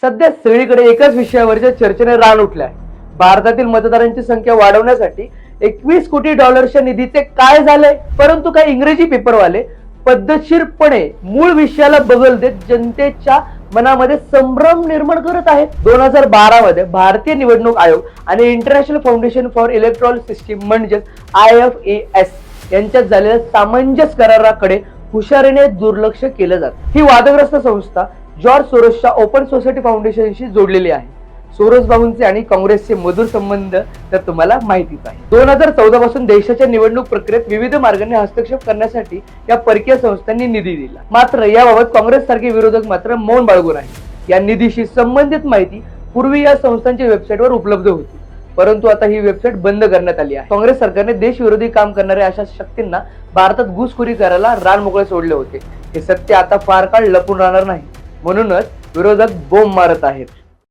सध्या सगळीकडे एकाच विषयावरच्या चर्चेने रान उठले आहे. भारतातील मतदारांची संख्या वाढवण्यासाठी 21 कोटी डॉलर्सच्या निधीचे काय झाले? परंतु काही इंग्रजी पेपरवाले पद्धतशीरपणे मूळ विषयाला बगल देत जनतेच्या मनामध्ये संभ्रम निर्माण करत आहेत. 2012 मध्ये भारतीय निवडणूक आयोग आणि international foundation for electronic system म्हणजे IFAS यांच्यात झालेल्या सामंजस्य कराराकडे हुशारीने दुर्लक्ष केलं जात. ही वादग्रस्त संस्था जॉर्ज सोरोसच्या ओपन सोसायटी फाउंडेशनशी जोडलेली आहे. सोरोस बाबूंचे आणि काँग्रेसचे मधुर संबंध तर तुम्हाला माहितीच आहे. 2014 पासून देशाच्या निवडणूक प्रक्रियेत विविध मार्गाने हस्तक्षेप करण्यासाठी या परकीय संस्थांनी निधी दिला. मात्र याबाबत काँग्रेस सारखे विरोधक मात्र मौन बाळगून आहे. या निधीशी संबंधित माहिती पूर्वी या संस्थांच्या वेबसाईटवर उपलब्ध होती, परंतु आता ही वेबसाईट बंद करण्यात आली आहे. काँग्रेस सरकारने देशविरोधी काम करणाऱ्या अशा शक्तींना भारतात घुसखोरी करायला रान मोकळे सोडले होते. हे सत्य आता फार काळ लपून राहणार नाही, म्हणूनच विरोधक बोंब मारत आहेत.